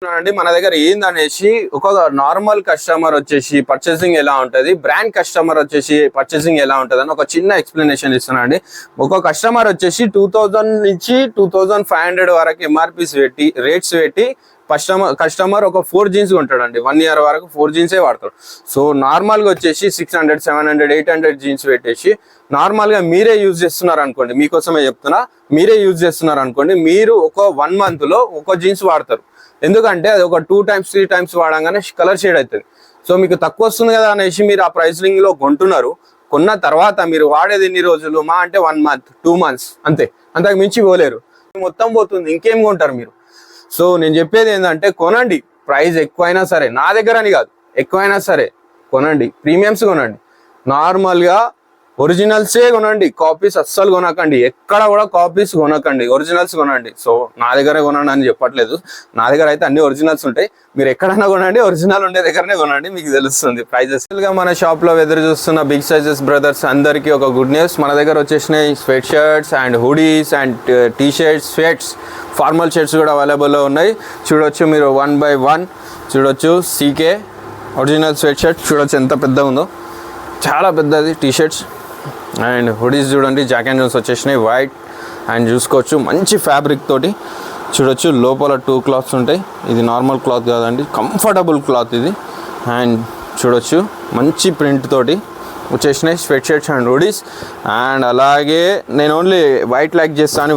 అండి మన దగ్గర ఏందనేసి ఒక నార్మల్ కస్టమర్ వచ్చేసి పర్చేసింగ్ ఎలా ఉంటుంది, బ్రాండ్ కస్టమర్ వచ్చేసి పర్చేసింగ్ ఎలా ఉంటుంది అని ఒక చిన్న ఎక్స్ప్లెనేషన్ ఇస్తున్నా అండి. ఒక కస్టమర్ వచ్చేసి 2000 నుంచి 2500 వరకు ఎంఆర్పీస్ పెట్టి రేట్స్ పెట్టి కస్టమర్ ఒక 4 జీన్స్ కొంటాడండి. 1 year వరకు 4 జీన్సే వాడతాడు. సో నార్మల్గా వచ్చేసి 600, 700, 800 జీన్స్ పెట్టేసి నార్మల్గా మీరే యూజ్ చేస్తున్నారు అనుకోండి, మీకోసమే చెప్తున్నా, మీరే యూజ్ చేస్తున్నారు అనుకోండి, మీరు ఒక 1 monthలో ఒక జీన్స్ వాడతారు. ఎందుకంటే అది ఒక 2 times 3 times వాడంగానే కలర్ షేడ్ అవుతుంది. సో మీకు తక్కువ వస్తుంది కదా అనేసి మీరు ఆ ప్రైసింగ్ లో కొంటున్నారు. కొన్న తర్వాత మీరు వాడేది ఎన్ని రోజులు, మా అంటే 1 month 2 months అంతే, అంతకు మించి పోలేరు. మొత్తం పోతుంది, ఇంకేం కొంటారు మీరు. సో నేను చెప్పేది ఏంటంటే కొనండి, ప్రైస్ ఎక్కువైనా సరే, నా దగ్గర అని కాదు, ఎక్కువైనా సరే కొనండి, ప్రీమియమ్స్ కొనండి, నార్మల్గా ఒరిజినల్సే కొనండి, కాపీస్ అస్సలు కొనకండి, ఎక్కడ కూడా కాపీస్ కొనకండి, ఒరిజినల్స్ కొనండి. సో నా దగ్గర కొనండి అని చెప్పట్లేదు, నా దగ్గర అయితే అన్ని ఒరిజినల్స్ ఉంటాయి. మీరు ఎక్కడైనా కొనండి, ఒరిజినల్ ఉండే దగ్గరనే కొనండి, మీకు తెలుస్తుంది ప్రైజెస్. మన షాప్ లో ఎదురు చూస్తున్న బిగ్ సైజెస్ బ్రదర్స్ అందరికీ ఒక గుడ్ న్యూస్. మన దగ్గర వచ్చేసినాయి sweat shirts and hoodies and T shirts, స్వెట్స్, formal shirts కూడా అవైలబుల్లో ఉన్నాయి. చూడొచ్చు మీరు 1 by 1 చూడొచ్చు. సీకే ఒరిజినల్ స్వెట్ షర్ట్ చూడొచ్చు ఎంత పెద్ద ఉందో, చాలా పెద్దది. టీ షర్ట్స్ అండ్ హుడీస్ చూడండి, జాక్ అండ్ జోన్స్ వచ్చేసినాయి వైట్ అండ్ చూసుకోవచ్చు, మంచి ఫ్యాబ్రిక్ తోటి చూడొచ్చు. లోపల 2 cloths ఉంటాయి, ఇది నార్మల్ క్లాత్ కాదండి, కంఫర్టబుల్ క్లాత్ ఇది. అండ్ చూడొచ్చు మంచి ప్రింట్ తోటి వచ్చేసినాయి sweat shirts and hoodies. And అలాగే నేను ఓన్లీ వైట్ లైక్ చేస్తాను,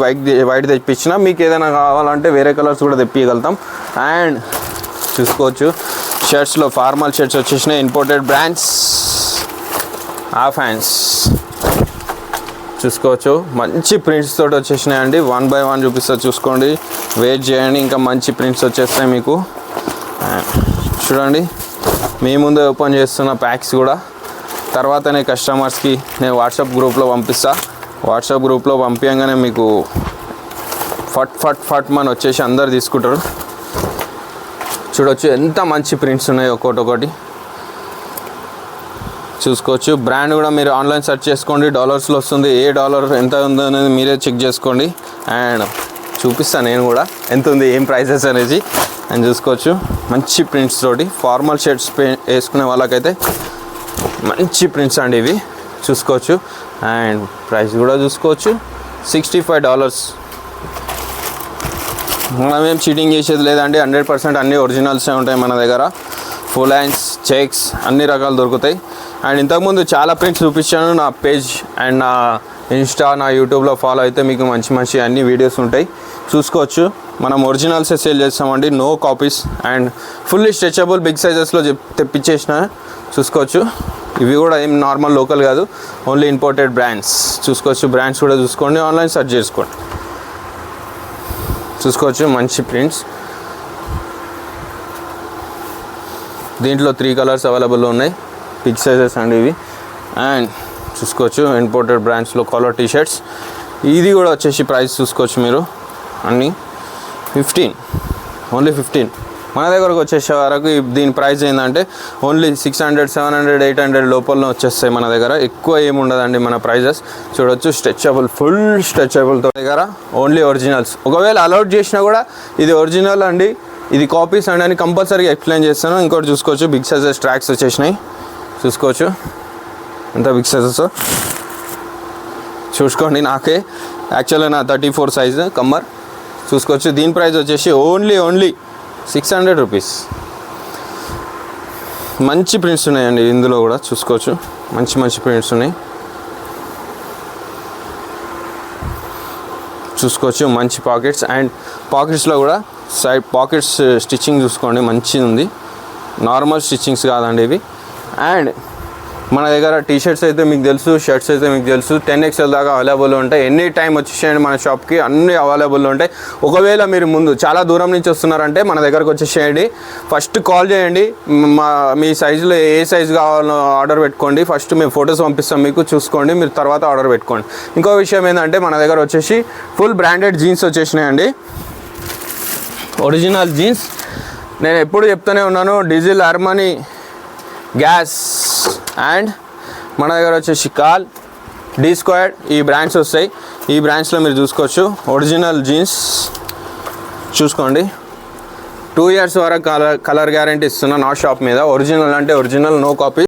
వైట్ తెప్పించిన, మీకు ఏదైనా కావాలంటే వేరే కలర్స్ కూడా తెప్పియగలుగుతాం. అండ్ చూసుకోవచ్చు షర్ట్స్లో ఫార్మల్ షర్ట్స్ వచ్చేసినాయి, ఇంపోర్టెడ్ బ్రాండ్స్, హాఫ్ హ్యాండ్స్ చూసుకోవచ్చు, మంచి ప్రింట్స్ తోటి వచ్చేసినాయండి. 1 by 1 చూపిస్తా, చూసుకోండి, వెయిట్ చేయండి, ఇంకా మంచి ప్రింట్స్ వచ్చేస్తాయి మీకు. చూడండి, మీ ముందే ఓపెన్ చేస్తున్న ప్యాక్స్ కూడా తర్వాతనే కస్టమర్స్కి నేను వాట్సాప్ గ్రూప్లో పంపిస్తా. వాట్సాప్ గ్రూప్లో పంపించగానే మీకు ఫట్ మన వచ్చేసి అందరు తీసుకుంటారు. చూడొచ్చు ఎంత మంచి ప్రింట్స్ ఉన్నాయి, ఒక్కొక్కటి చూసుకోవచ్చు. బ్రాండ్ కూడా మీరు ఆన్లైన్ సెర్చ్ చేసుకోండి, డాలర్స్లో వస్తుంది, ఏ డాలర్ ఎంత ఉందో అనేది మీరే చెక్ చేసుకోండి. అండ్ చూపిస్తాను నేను కూడా ఎంత ఉంది, ఏం ప్రైసెస్ అనేది అని చూసుకోవచ్చు. మంచి ప్రింట్స్ తోటి ఫార్మల్ షర్ట్స్ వేసుకునే వాళ్ళకైతే మంచి ప్రింట్స్ అండి ఇవి, చూసుకోవచ్చు. అండ్ ప్రైస్ కూడా చూసుకోవచ్చు, $65. మనమేం చీటింగ్ చేసేది లేదండి, 100% అన్ని ఒరిజినల్సే ఉంటాయి మన దగ్గర. ఫుల్ హ్యాండ్స్, చెక్స్ అన్ని రకాలు దొరుకుతాయి. అండ్ ఇంతకుముందు చాలా ప్రింట్స్ చూపించాను, నా పేజ్ అండ్ నా ఇన్స్టా, నా యూట్యూబ్లో ఫాలో అయితే మీకు మంచి అన్ని వీడియోస్ ఉంటాయి, చూసుకోవచ్చు. మనం ఒరిజినల్సే సేల్ చేస్తామండి, no copies. And fully stretchable big సైజెస్లో తెప్పించేసిన, చూసుకోవచ్చు. ఇవి కూడా ఏం నార్మల్ లోకల్ కాదు, ఓన్లీ ఇంపోర్టెడ్ బ్రాండ్స్, చూసుకోవచ్చు. బ్రాండ్స్ కూడా చూసుకోండి, ఆన్లైన్ సెర్చ్ చేసుకోండి, చూసుకోవచ్చు. మంచి ప్రింట్స్, దీంట్లో 3 colors అవైలబుల్ ఉన్నాయి, బిగ్ సైజెస్ అండి ఇవి. అండ్ చూసుకోవచ్చు ఇంపోర్టెడ్ బ్రాండ్స్లో కాలర్ టీ షర్ట్స్. ఇది కూడా వచ్చేసి ప్రైస్ చూసుకోవచ్చు మీరు, అన్నీ 15, ఓన్లీ 15. మన దగ్గరకు వచ్చేసే వరకు దీని ప్రైస్ ఏంటంటే ఓన్లీ 600, 700, 800 లోపలనే వచ్చేస్తాయి మన దగ్గర, ఎక్కువ ఏముండదండి మన ప్రైజెస్. చూడొచ్చు స్ట్రెచబుల్, ఫుల్ స్ట్రెచబుల్తో దగ్గర ఓన్లీ ఒరిజినల్స్. ఒకవేళ అలౌట్ చేసినా కూడా ఇది ఒరిజినల్ అండి, ఇది కాపీస్ అండి అని కంపల్సరీగా ఎక్స్ప్లెయిన్ చేస్తాను. ఇంకోటి చూసుకోవచ్చు, బిగ్ సైజెస్ ట్రాక్స్ వచ్చేసినాయి, చూసుకోవచ్చు ఎంత బిగ్ సైజెస్ చూసుకోండి. నాకే యాక్చువల్గా నా 34 సైజు కమ్మర్, చూసుకోవచ్చు. దీని ప్రైస్ వచ్చేసి ఓన్లీ 600 రూపీస్. మంచి ప్రింట్స్ ఉన్నాయండి ఇందులో కూడా, చూసుకోవచ్చు. మంచి ప్రింట్స్ ఉన్నాయి, చూసుకోవచ్చు. మంచి పాకెట్స్, అండ్ పాకెట్స్లో కూడా సైడ్ పాకెట్స్ స్టిచ్చింగ్ చూసుకోండి, మంచిది ఉంది, నార్మల్ స్టిచ్చింగ్స్ కాదండి ఇవి. అండ్ మన దగ్గర టీ షర్ట్స్ అయితే మీకు తెలుసు, షర్ట్స్ అయితే మీకు తెలుసు, 10XL దాకా అవైలబుల్ ఉంటాయి. ఎనీ టైం వచ్చేసేయండి మన షాప్కి, అన్నీ అవైలబుల్ ఉంటాయి. ఒకవేళ మీరు ముందు చాలా దూరం నుంచి వస్తున్నారంటే మన దగ్గరకు వచ్చేసేయండి, ఫస్ట్ కాల్ చేయండి, మీ సైజులో ఏ సైజు కావాలో ఆర్డర్ పెట్టుకోండి. ఫస్ట్ మేము ఫొటోస్ పంపిస్తాం మీకు, చూసుకోండి, మీరు తర్వాత ఆర్డర్ పెట్టుకోండి. ఇంకో విషయం ఏంటంటే మన దగ్గర వచ్చేసి ఫుల్ బ్రాండెడ్ జీన్స్ వచ్చేసినాయండి, ఒరిజినల్ జీన్స్. నేను ఎప్పుడు చెప్తూనే ఉన్నాను, డీజిల్, అర్మానీ, గ్యాస్ అండ్ మన దగ్గర వచ్చేసి కాల్, D2 ఈ బ్రాండ్స్ వస్తాయి. ఈ బ్రాండ్స్లో మీరు చూసుకోవచ్చు ఒరిజినల్ జీన్స్, చూసుకోండి. 2 years వరకు కలర్ గ్యారంటీ ఇస్తున్నా నా షాప్ మీద. ఒరిజినల్ అంటే ఒరిజినల్, నో కాపీ.